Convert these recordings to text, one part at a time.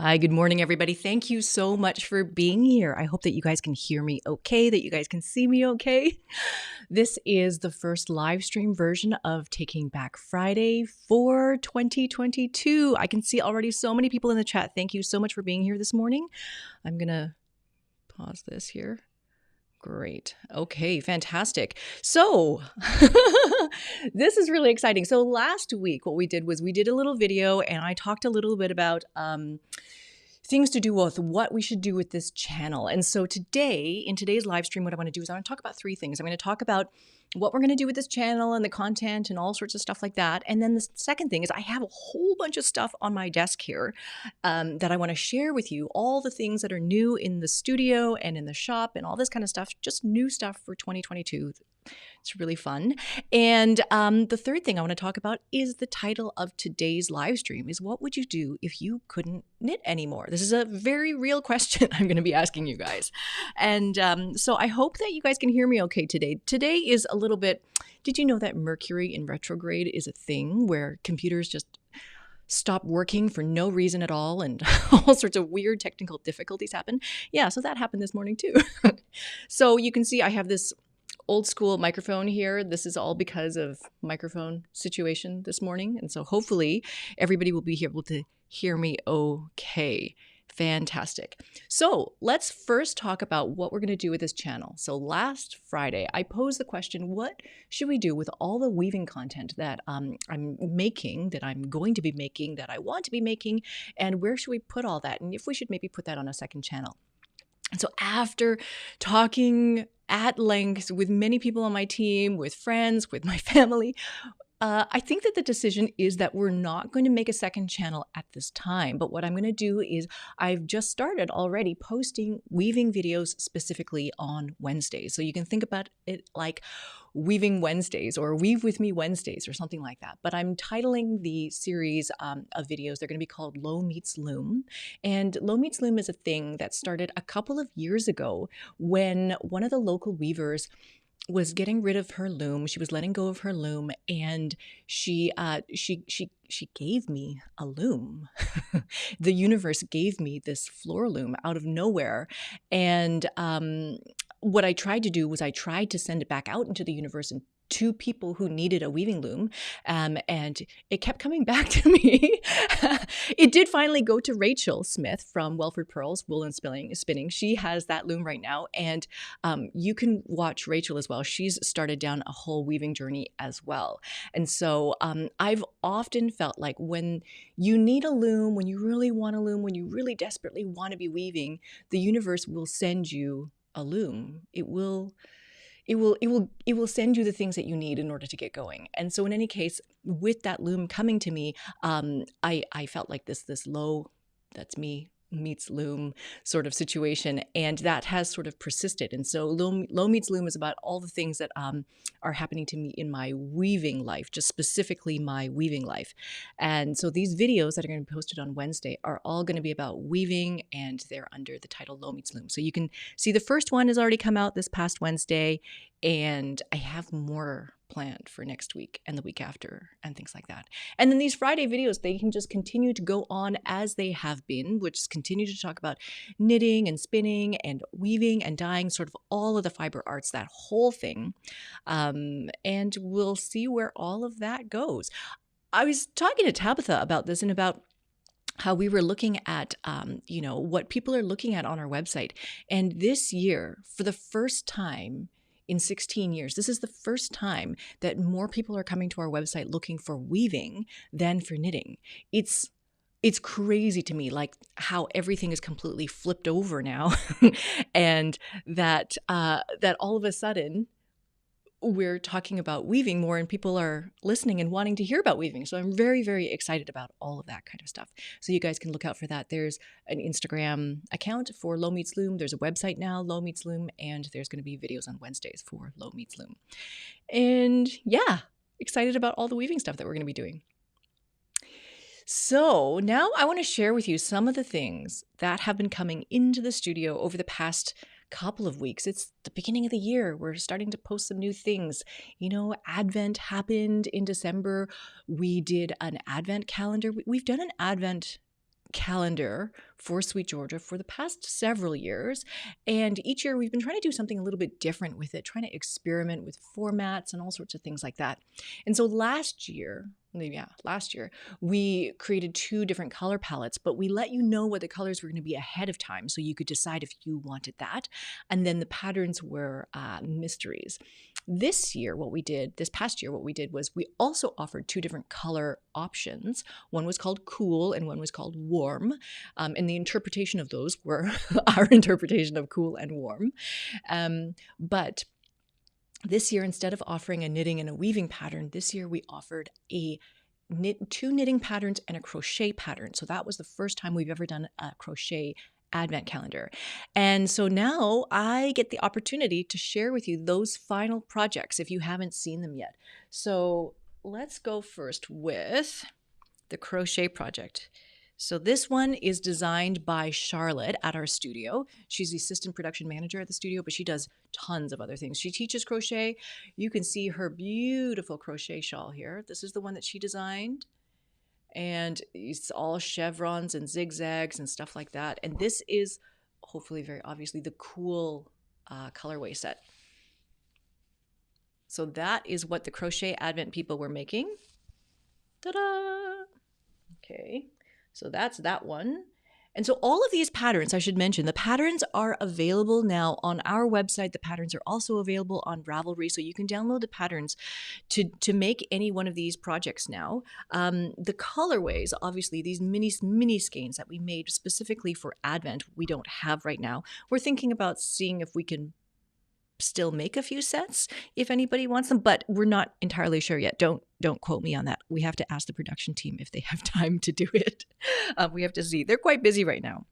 Hi, good morning, everybody. Thank you so much for being here. I hope that you guys can hear me okay, that you guys can see me okay. This is the first live stream version of Taking Back Friday for 2022. I can see already so many people in the chat. Thank you so much for being here this morning. I'm going to pause this here. Great. Okay, fantastic. So this is really exciting. So last week, what we did was we did a little video and I talked a little bit about things to do with what we should do with this channel. And so today, in today's live stream, what I want to do is I want to talk about three things. I'm going to talk about what we're going to do with this channel and the content and all sorts of stuff like that. And then the second thing is I have a whole bunch of stuff on my desk here that I want to share with you. All the things that are new in the studio and in the shop and all this kind of stuff, just new stuff for 2022. It's really fun. And the third thing I want to talk about is the title of today's live stream is what would you do if you couldn't knit anymore? This is a very real question I'm going to be asking you guys. And so I hope that you guys can hear me okay today. Today is a little bit, did you know that Mercury in retrograde is a thing where computers just stop working for no reason at all and all sorts of weird technical difficulties happen? Yeah, so that happened this morning too. So you can see I have this old school microphone here. This is all because of microphone situation this morning. And so hopefully everybody will be able to hear me okay. Fantastic. So let's first talk about what we're going to do with this channel. So last Friday, I posed the question, what should we do with all the weaving content that I'm making, that I'm going to be making, that I want to be making, and where should we put all that? And if we should maybe put that on a second channel. And so after talking at length with many people on my team, with friends, with my family, I think that the decision is that we're not going to make a second channel at this time. But what I'm going to do is I've just started already posting weaving videos specifically on Wednesdays. So you can think about it like Weaving Wednesdays or Weave With Me Wednesdays or something like that. But I'm titling the series of videos, they're going to be called Low Meets Loom. And Low Meets Loom is a thing that started a couple of years ago when one of the local weavers was getting rid of her loom. She was letting go of her loom, and she gave me a loom. The universe gave me this floor loom out of nowhere, and what I tried to do was I tried to send it back out into the universe and to people who needed a weaving loom, and it kept coming back to me. It did finally go to Rachel Smith from Welford Pearls Wool and Spinning. She has that loom right now, and you can watch Rachel as well. She's started down a whole weaving journey as well. And so I've often felt like when you need a loom, when you really want a loom, when you really desperately want to be weaving, the universe will send you a loom. It will send you the things that you need in order to get going. And so in any case, with that loom coming to me, I felt like this low, that's me, meets loom sort of situation, and that has sort of persisted. And so low meets loom is about all the things that are happening to me in my weaving life, just specifically my weaving life. And so these videos that are going to be posted on Wednesday are all going to be about weaving, and they're under the title Low Meets Loom. So you can see the first one has already come out this past Wednesday, and I have more planned for next week and the week after and things like that. And then these Friday videos, they can just continue to go on as they have been, which is continue to talk about knitting and spinning and weaving and dyeing, sort of all of the fiber arts, that whole thing. And we'll see where all of that goes. I was talking to Tabitha about this and about how we were looking at, what people are looking at on our website. And this year, for the first time in 16 years, this is the first time that more people are coming to our website looking for weaving than for knitting. It's crazy to me, like how everything is completely flipped over now, and that all of a sudden we're talking about weaving more and people are listening and wanting to hear about weaving. So I'm very, very excited about all of that kind of stuff. So you guys can look out for that. There's an Instagram account for Low Meets Loom. There's a website now, Low Meets Loom, and there's going to be videos on Wednesdays for Low Meets Loom. And yeah, excited about all the weaving stuff that we're going to be doing. So now I want to share with you some of the things that have been coming into the studio over the past couple of weeks. It's the beginning of the year. We're starting to post some new things. Advent happened in December. We did an Advent calendar. We've done an Advent calendar for Sweet Georgia for the past several years. And each year we've been trying to do something a little bit different with it, trying to experiment with formats and all sorts of things like that. And so last year, we created 2 different color palettes, but we let you know what the colors were going to be ahead of time so you could decide if you wanted that. And then the patterns were mysteries. This past year, what we did was we also offered 2 different color options. One was called cool and one was called warm. And the interpretation of those were our interpretation of cool and warm. But this year, instead of offering a knitting and a weaving pattern, this year we offered 2 knitting patterns and a crochet pattern. So that was the first time we've ever done a crochet advent calendar. And so now I get the opportunity to share with you those final projects if you haven't seen them yet. So let's go first with the crochet project. So this one is designed by Charlotte at our studio. She's the assistant production manager at the studio, but she does tons of other things. She teaches crochet. You can see her beautiful crochet shawl here. This is the one that she designed. And it's all chevrons and zigzags and stuff like that. And this is hopefully very obviously the cool colorway set. So that is what the crochet advent people were making. Ta-da! Okay, so that's that one. And so all of these patterns, I should mention, the patterns are available now on our website. The patterns are also available on Ravelry, so you can download the patterns to make any one of these projects now. The colorways, obviously, these mini skeins that we made specifically for Advent, we don't have right now. We're thinking about seeing if we can still make a few sets if anybody wants them, but we're not entirely sure yet. Don't quote me on that. We have to ask the production team if they have time to do it. We have to see. They're quite busy right now.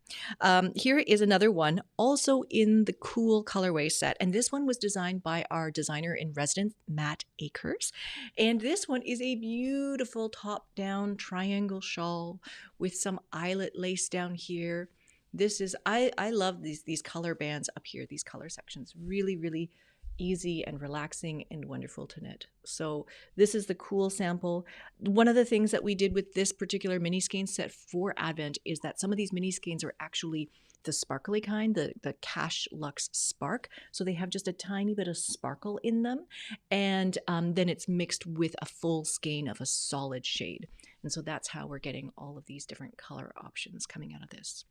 Here is another one, also in the cool colorway set, and this one was designed by our designer in residence, Matt Akers. And this one is a beautiful top-down triangle shawl with some eyelet lace down here. This is, I love these color bands up here, these color sections. Really, really easy and relaxing and wonderful to knit. So this is the cool sample. One of the things that we did with this particular mini skein set for Advent is that some of these mini skeins are actually the sparkly kind, the Cash Luxe Spark. So they have just a tiny bit of sparkle in them. And then it's mixed with a full skein of a solid shade. And so that's how we're getting all of these different color options coming out of this.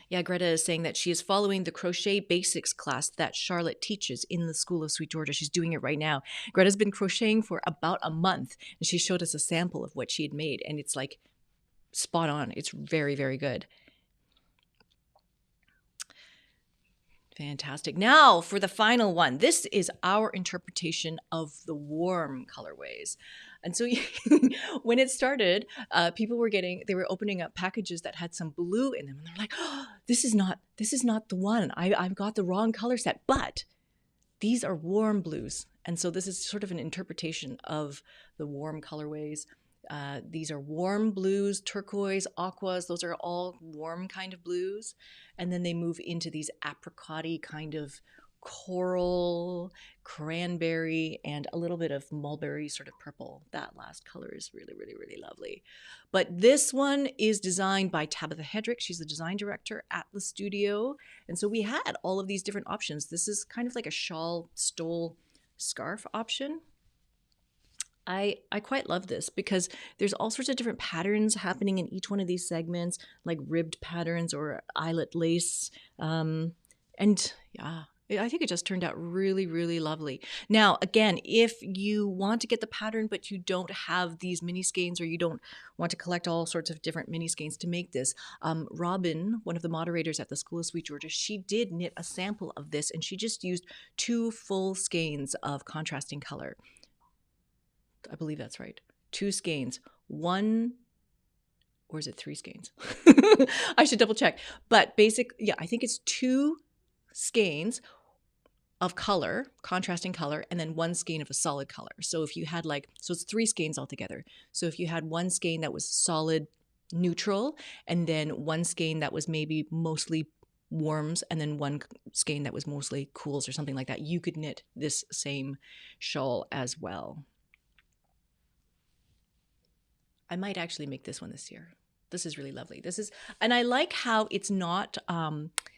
Yeah, Greta is saying that she is following the crochet basics class that Charlotte teaches in the School of Sweet Georgia. She's doing it right now. Greta's been crocheting for about a month, and she showed us a sample of what she had made, and it's like spot on. It's very, very good. Fantastic. Now for the final one. This is our interpretation of the warm colorways. And so when it started, people were opening up packages that had some blue in them. And they're like, oh, this is not the one. I've got the wrong color set, but these are warm blues. And so this is sort of an interpretation of the warm colorways. These are warm blues, turquoise, aquas. Those are all warm kind of blues. And then they move into these apricot-y kind of coral, cranberry, and a little bit of mulberry sort of purple. That last color is really, really, really lovely. But this one is designed by Tabitha Hedrick. She's the design director at the studio. And so we had all of these different options. This is kind of like a shawl, stole, scarf option. I quite love this because there's all sorts of different patterns happening in each one of these segments, like ribbed patterns or eyelet lace. And yeah, I think it just turned out really, really lovely. Now, again, if you want to get the pattern, but you don't have these mini skeins or you don't want to collect all sorts of different mini skeins to make this, Robin, one of the moderators at the School of Sweet Georgia, she did knit a sample of this and she just used 2 full skeins of contrasting color. I believe that's right. 2 skeins. 1, or is it 3 skeins? I should double check. But I think it's 2 skeins of color, contrasting color, and then 1 skein of a solid color. So if you had so it's 3 skeins altogether. So if you had 1 skein that was solid neutral, and then 1 skein that was maybe mostly warms, and then 1 skein that was mostly cools or something like that, you could knit this same shawl as well. I might actually make this one this year. this is really lovely. And I like how it's not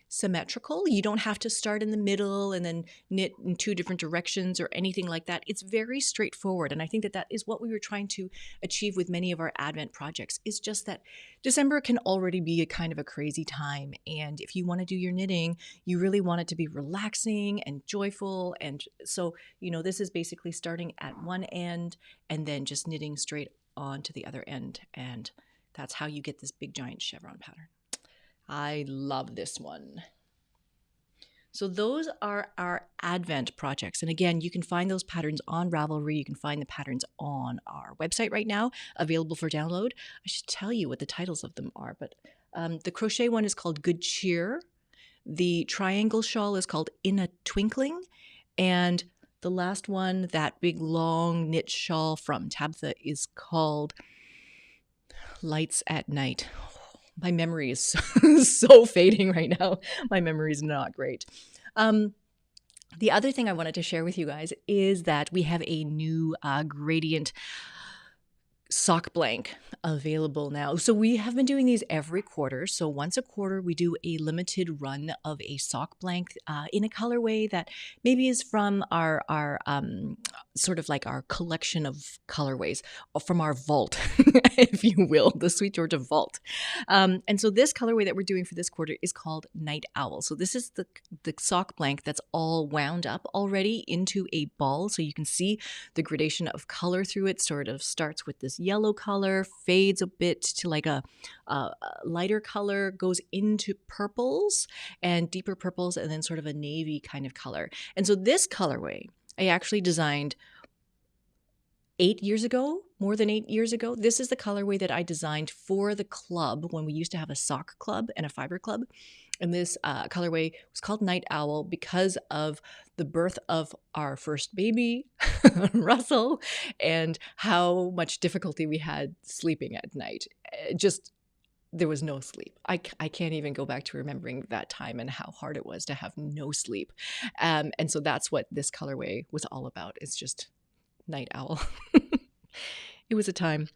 symmetrical. You don't have to start in the middle and then knit in two different directions or anything like that. It's very straightforward. And I think that is what we were trying to achieve with many of our Advent projects, is just that December can already be a kind of a crazy time. And if you want to do your knitting, you really want it to be relaxing and joyful. And so, this is basically starting at one end and then just knitting straight on to the other end. And that's how you get this big giant chevron pattern. I love this one. So those are our Advent projects. And again, you can find those patterns on Ravelry. You can find the patterns on our website right now, available for download. I should tell you what the titles of them are, but the crochet one is called Good Cheer. The triangle shawl is called In a Twinkling. And the last one, that big long knit shawl from Tabitha, is called Lights at Night. My memory is so fading right now. My memory is not great. The other thing I wanted to share with you guys is that we have a new gradient sock blank available now. So we have been doing these every quarter. So once a quarter, we do a limited run of a sock blank in a colorway that maybe is from our sort of like our collection of colorways, from our vault, if you will, the SweetGeorgia vault. And so this colorway that we're doing for this quarter is called Night Owl. So this is the sock blank that's all wound up already into a ball. So you can see the gradation of color through it. Sort of starts with this yellow color, fades a bit to like a lighter color, goes into purples and deeper purples, and then sort of a navy kind of color. And so this colorway I actually designed 8 years ago, more than 8 years ago. This is the colorway that I designed for the club when we used to have a sock club and a fiber club. And this colorway was called Night Owl because of the birth of our first baby, Russell, and how much difficulty we had sleeping at night. There was no sleep. I can't even go back to remembering that time and how hard it was to have no sleep. And so that's what this colorway was all about. It's just Night Owl. It was a time.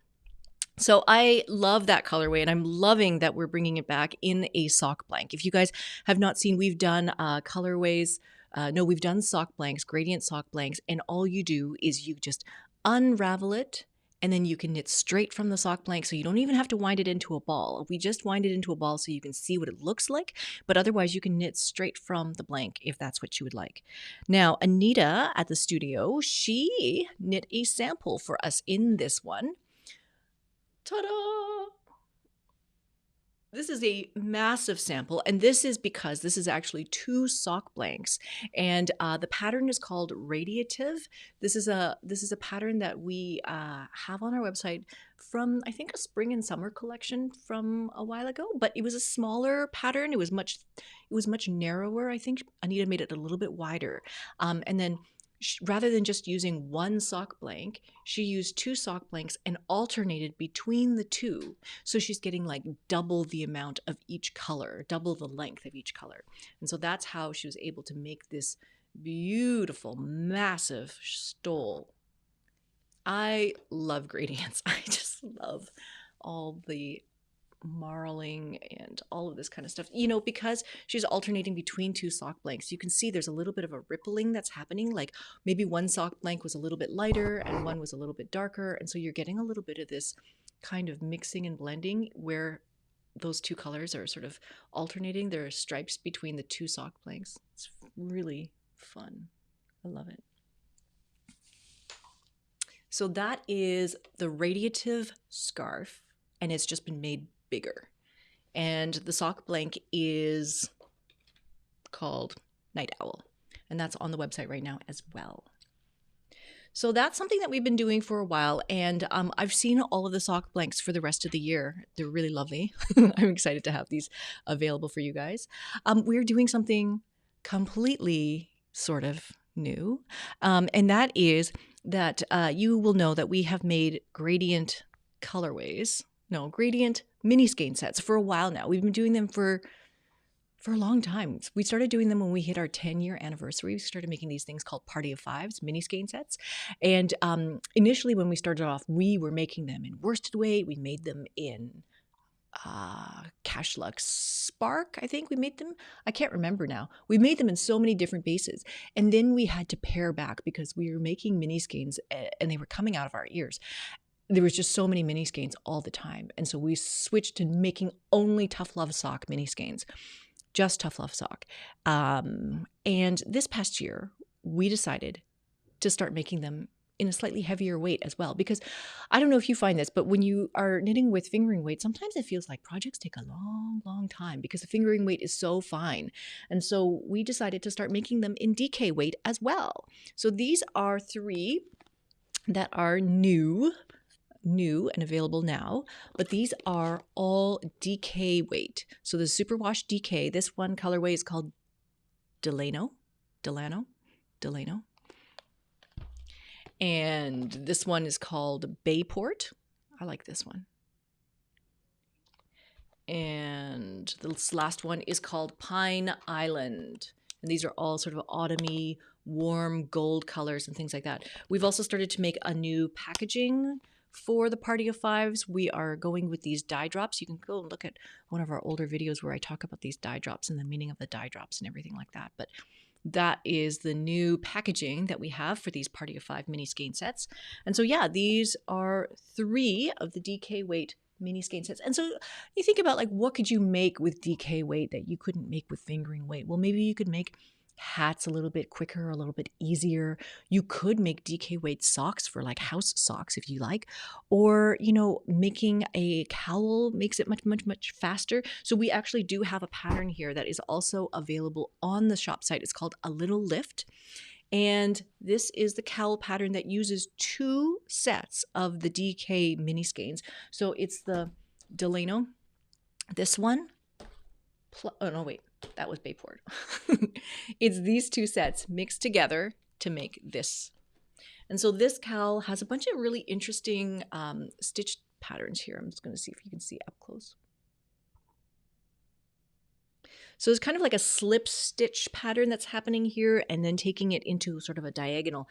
So I love that colorway, and I'm loving that we're bringing it back in a sock blank. If you guys have not seen, we've done colorways. We've done sock blanks, gradient sock blanks, and all you do is you just unravel it, and then you can knit straight from the sock blank, so you don't even have to wind it into a ball. We just wind it into a ball so you can see what it looks like, but otherwise you can knit straight from the blank if that's what you would like. Now, Anita at the studio, she knit a sample for us in this one. Ta-da! This is a massive sample, and this is because this is actually 2 sock blanks, and the pattern is called Radiative. This is a pattern that we have on our website from, I think, a spring and summer collection from a while ago, but it was a smaller pattern. It was much narrower. I think Anita made it a little bit wider, and then rather than just using one sock blank, she used 2 sock blanks and alternated between the 2. So she's getting like double the amount of each color, double the length of each color. And so that's how she was able to make this beautiful, massive stole. I love gradients. I just love all the marling and all of this kind of stuff, because she's alternating between 2 sock blanks. You can see there's a little bit of a rippling that's happening, like maybe one sock blank was a little bit lighter and one was a little bit darker, and so you're getting a little bit of this kind of mixing and blending where those 2 colors are sort of alternating. There are stripes between the 2 sock blanks. It's really fun. I love it. So that is the Radiative scarf, and it's just been made bigger. And the sock blank is called Night Owl, and that's on the website right now as well. So that's something that we've been doing for a while, and I've seen all of the sock blanks for the rest of the year. They're really lovely. I'm excited to have these available for you guys. We're doing something completely sort of new, and that is that you will know that we have made gradient mini skein sets for a while now. We've been doing them for a long time. We started doing them when we hit our 10-year anniversary. We started making these things called Party of Fives, mini skein sets. And initially when we started off, we were making them in worsted weight. We made them in Cashlux Spark, I think we made them. I can't remember now. We made them in so many different bases. And then we had to pare back because we were making mini skeins and they were coming out of our ears. There was just so many mini skeins all the time. And so we switched to making only Tough Love Sock mini skeins, just Tough Love Sock. And this past year, we decided to start making them in a slightly heavier weight as well. Because I don't know if you find this, but when you are knitting with fingering weight, sometimes it feels like projects take a long, long time because the fingering weight is so fine. And so we decided to start making them in DK weight as well. So these are 3 that are new and available now, but these are all DK weight. So the Superwash DK, this one colorway is called Delano. And this one is called Bayport. I like this one. And this last one is called Pine Island. And these are all sort of autumny, warm gold colors and things like that. We've also started to make a new packaging for the Party of Fives. We are going with these die drops. You can go and look at one of our older videos where I talk about these die drops and the meaning of the die drops and everything like that. But that is the new packaging that we have for these Party of 5 mini skein sets. And so, yeah, these are 3 of the DK weight mini skein sets. And so you think about like, what could you make with DK weight that you couldn't make with fingering weight? Well, maybe you could make hats a little bit quicker, a little bit easier. You could make DK weight socks for like house socks if you like, or, you know, making a cowl makes it much, much, much faster. So we actually do have a pattern here that is also available on the shop site. It's called A Little Lift. And this is the cowl pattern that uses 2 sets of the DK mini skeins. So it's the Delano, this one, oh no, wait. That was Bayport. It's these 2 sets mixed together to make this. And so this cowl has a bunch of really interesting stitch patterns here. I'm just going to see if you can see up close. So it's kind of like a slip stitch pattern that's happening here and then taking it into sort of a diagonal.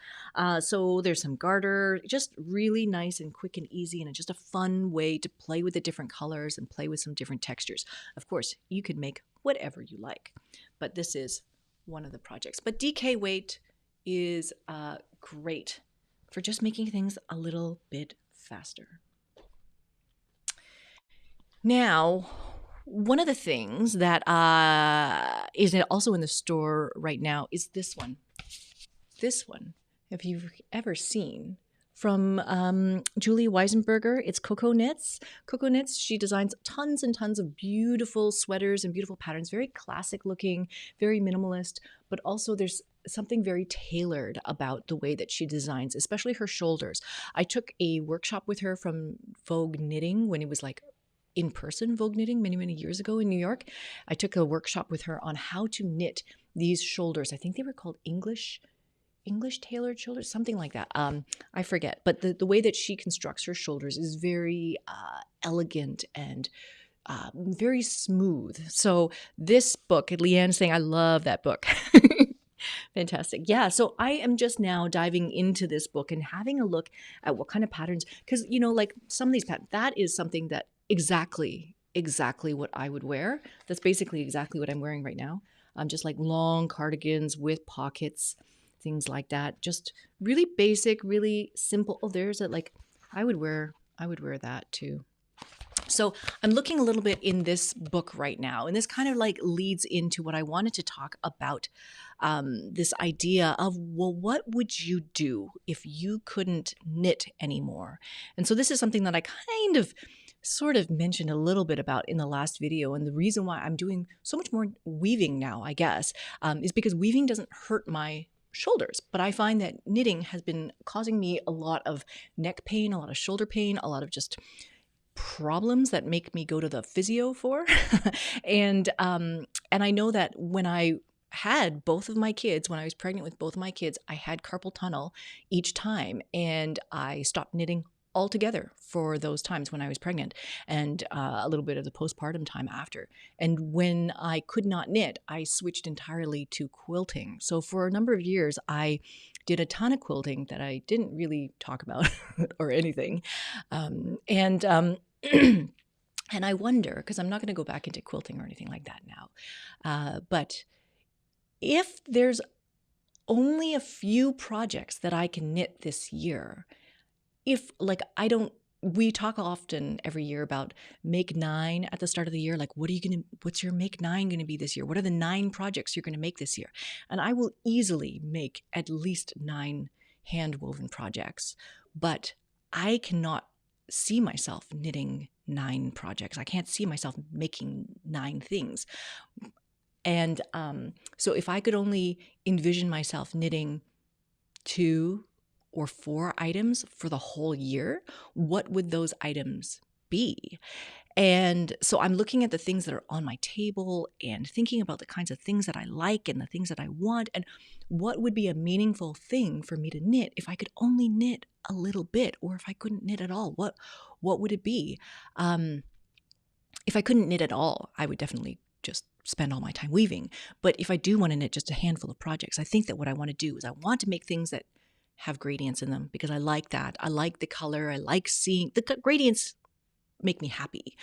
So there's some garter, just really nice and quick and easy and just a fun way to play with the different colors and play with some different textures. Of course, you could make whatever you like, but this is one of the projects. But DK weight is great for just making things a little bit faster. Now, one of the things that is also in the store right now is this one. This one, if you've ever seen, from Julie Weisenberger. It's Coco Knits. Coco Knits, she designs tons and tons of beautiful sweaters and beautiful patterns, very classic looking, very minimalist, but also there's something very tailored about the way that she designs, especially her shoulders. I took a workshop with her from Vogue Knitting when it was like in-person Vogue Knitting many, many years ago in New York. I took a workshop with her on how to knit these shoulders. I think they were called English tailored shoulders, something like that. I forget. But the way that she constructs her shoulders is very elegant and very smooth. So this book, Leanne's saying, I love that book. Fantastic. Yeah. So I am just now diving into this book and having a look at what kind of patterns, because, you know, like some of these patterns, that is something that exactly what I would wear. That's basically exactly what I'm wearing right now. Just like long cardigans with pockets, things like that. Just really basic, really simple. Oh, there's a, like, I would wear that too. So I'm looking a little bit in this book right now, and this kind of like leads into what I wanted to talk about, this idea of, well, what would you do if you couldn't knit anymore? And so this is something that I kind of sort of mentioned a little bit about in the last video. And the reason why I'm doing so much more weaving now, I guess, is because weaving doesn't hurt my shoulders. But I find that knitting has been causing me a lot of neck pain, a lot of shoulder pain, a lot of just problems that make me go to the physio for. And I know that when I had both of my kids, when I was pregnant with both of my kids, I had carpal tunnel each time, and I stopped knitting altogether for those times when I was pregnant, and a little bit of the postpartum time after. And when I could not knit, I switched entirely to quilting. So for a number of years, I did a ton of quilting that I didn't really talk about or anything. And I wonder, because I'm not going to go back into quilting or anything like that now, but if there's only a few projects that I can knit this year, if like we talk often every year about make 9 at the start of the year. Like, what's your make 9 going to be this year? What are the 9 projects you're going to make this year? And I will easily make at least 9 hand woven projects, but I cannot see myself knitting 9 projects. I can't see myself making 9 things. And so if I could only envision myself knitting 2 or 4 items for the whole year, what would those items be? And so I'm looking at the things that are on my table and thinking about the kinds of things that I like and the things that I want, and what would be a meaningful thing for me to knit if I could only knit a little bit, or if I couldn't knit at all, what would it be? If I couldn't knit at all, I would definitely just spend all my time weaving. But if I do want to knit just a handful of projects, I think that what I want to do is I want to make things that have gradients in them, because I like that. I like the color. I like seeing the gradients make me happy.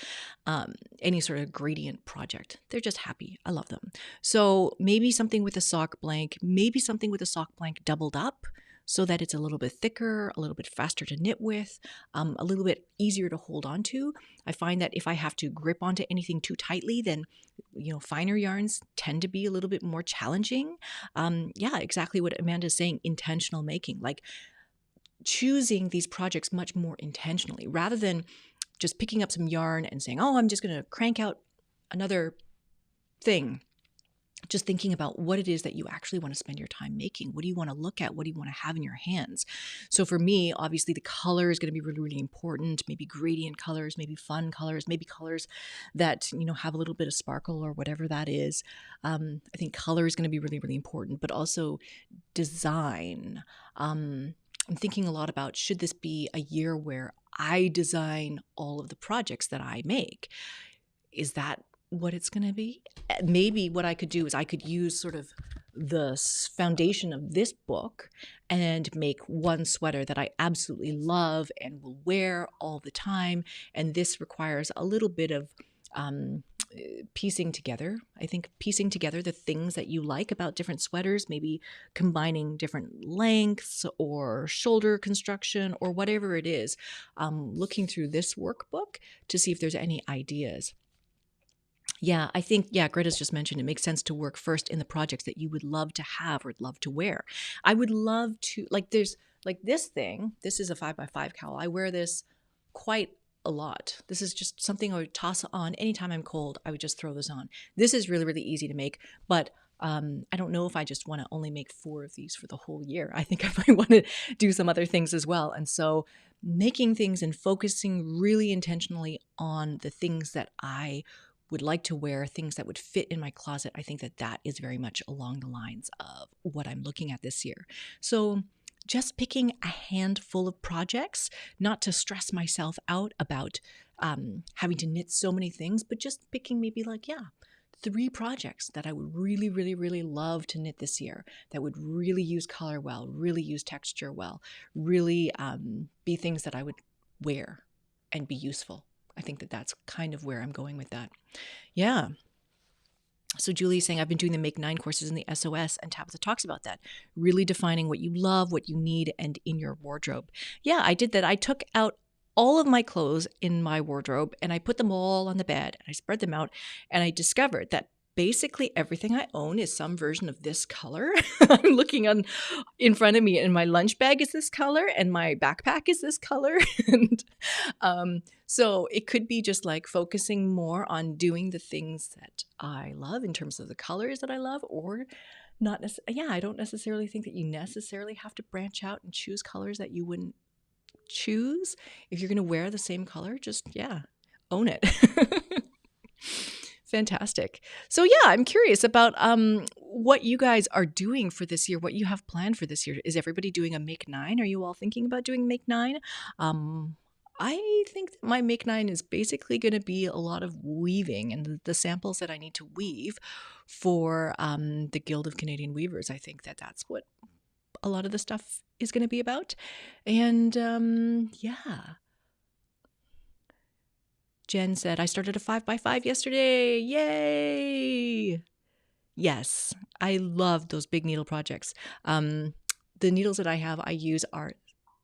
Any sort of gradient project, they're just happy. I love them. So maybe something with a sock blank, maybe something with a sock blank doubled up so that it's a little bit thicker, a little bit faster to knit with, a little bit easier to hold on to. I find that if I have to grip onto anything too tightly, then finer yarns tend to be a little bit more challenging. Yeah, exactly what Amanda's saying, intentional making, like choosing these projects much more intentionally rather than just picking up some yarn and saying, oh, I'm just going to crank out another thing. Just thinking about what it is that you actually want to spend your time making. What do you want to look at? What do you want to have in your hands? So for me, obviously the color is going to be really, really important. Maybe gradient colors, maybe fun colors, maybe colors that, have a little bit of sparkle or whatever that is. I think color is going to be really, really important, but also design. I'm thinking a lot about, should this be a year where I design all of the projects that I make? Is that what it's going to be? Maybe what I could do is I could use sort of the foundation of this book and make one sweater that I absolutely love and will wear all the time. And this requires a little bit of piecing together. I think piecing together the things that you like about different sweaters, maybe combining different lengths or shoulder construction or whatever it is, looking through this workbook to see if there's any ideas. Yeah, I think, Greta's just mentioned it makes sense to work first in the projects that you would love to have or love to wear. I would love to, there's this thing. This is a 5x5 cowl. I wear this quite a lot. This is just something I would toss on anytime I'm cold. I would just throw this on. This is really, really easy to make, but I don't know if I just want to only make 4 of these for the whole year. I think I might want to do some other things as well. And so making things and focusing really intentionally on the things that I would like to wear, things that would fit in my closet, I think that is very much along the lines of what I'm looking at this year. So just picking a handful of projects, not to stress myself out about having to knit so many things, but just picking maybe 3 projects that I would really, really, really love to knit this year, that would really use color well, really use texture well, really be things that I would wear and be useful. I think that's kind of where I'm going with that. Yeah. So Julie's saying, I've been doing the Make 9 courses in the SOS, and Tabitha talks about that, really defining what you love, what you need, and in your wardrobe. Yeah, I did that. I took out all of my clothes in my wardrobe and I put them all on the bed and I spread them out, and I discovered that basically everything I own is some version of this color. I'm looking in front of me, and my lunch bag is this color and my backpack is this color. And so it could be just focusing more on doing the things that I love in terms of the colors that I love, or not. I don't necessarily think that you necessarily have to branch out and choose colors that you wouldn't choose. If you're going to wear the same color, just, own it. Fantastic. So I'm curious about what you guys are doing for this year, what you have planned for this year. Is everybody doing a Make 9? Are you all thinking about doing Make 9? I think that my Make 9 is basically going to be a lot of weaving and the samples that I need to weave for the Guild of Canadian Weavers. I think that's what a lot of the stuff is going to be about. And Jen said, I started a 5x5 yesterday. Yay! Yes, I love those big needle projects. The needles that I use are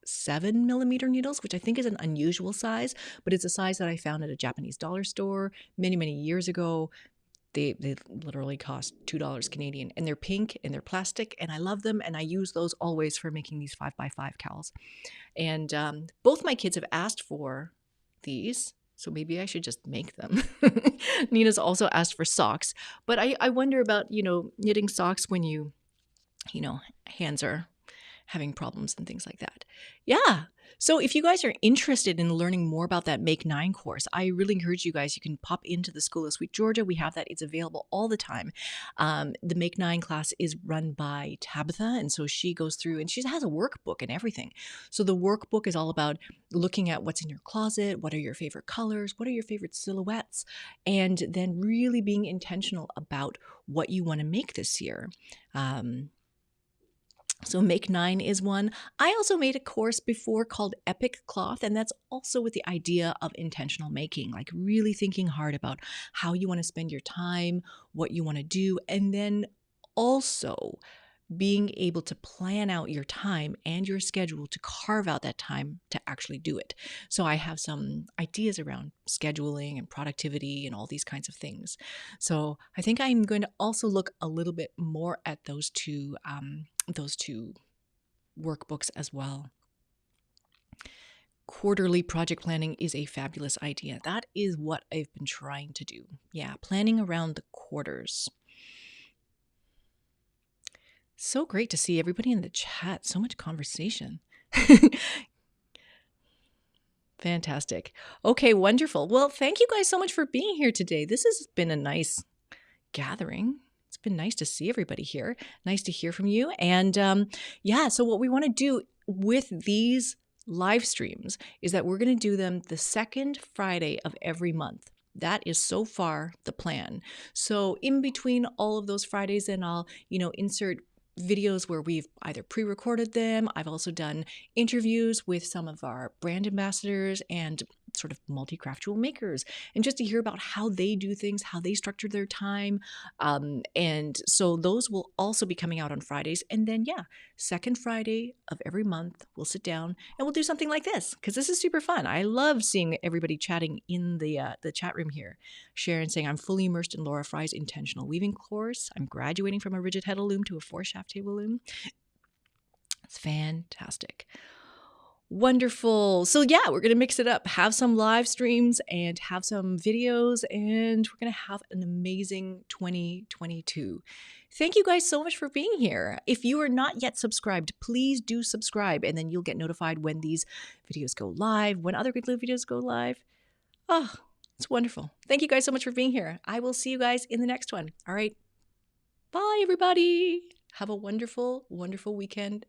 7mm needles, which I think is an unusual size, but it's a size that I found at a Japanese dollar store many, many years ago. They literally cost $2 Canadian, and they're pink and they're plastic, and I love them, and I use those always for making these 5x5 cowls. And both my kids have asked for these, so maybe I should just make them. Nina's also asked for socks, but I wonder about, knitting socks when hands are having problems and things like that. Yeah. So if you guys are interested in learning more about that Make 9 course, I really encourage you guys, you can pop into the School of SweetGeorgia. We have that. It's available all the time. The Make 9 class is run by Tabitha, and so she goes through and she has a workbook and everything. So the workbook is all about looking at what's in your closet, what are your favorite colors, what are your favorite silhouettes, and then really being intentional about what you want to make this year. So Make 9 is one. I also made a course before called Epic Cloth, and that's also with the idea of intentional making, like really thinking hard about how you want to spend your time, what you want to do, and then also being able to plan out your time and your schedule to carve out that time to actually do it. So I have some ideas around scheduling and productivity and all these kinds of things. So I think I'm going to also look a little bit more at those two workbooks as well. Quarterly project planning is a fabulous idea. That is what I've been trying to do. Yeah, planning around the quarters. So great to see everybody in the chat. So much conversation. Fantastic. Okay, wonderful. Well, thank you guys so much for being here today. This has been a nice gathering. It's been nice to see everybody here. Nice to hear from you. And so what we want to do with these live streams is that we're going to do them the second Friday of every month. That is so far the plan. So in between all of those Fridays, then I'll, insert videos where we've either pre-recorded them. I've also done interviews with some of our brand ambassadors and sort of multi-craftual makers, and just to hear about how they do things, how they structure their time. And so those will also be coming out on Fridays. And then, second Friday of every month, we'll sit down and we'll do something like this, because this is super fun. I love seeing everybody chatting in the chat room here. Sharon saying, I'm fully immersed in Laura Fry's intentional weaving course. I'm graduating from a rigid heddle loom to a 4-shaft table loom. It's fantastic. Wonderful. So we're going to mix it up, have some live streams and have some videos, and we're going to have an amazing 2022. Thank you guys so much for being here. If you are not yet subscribed, please do subscribe, and then you'll get notified when these videos go live, when other good videos go live. Oh, it's wonderful. Thank you guys so much for being here. I will see you guys in the next one. All right. Bye, everybody. Have a wonderful, wonderful weekend.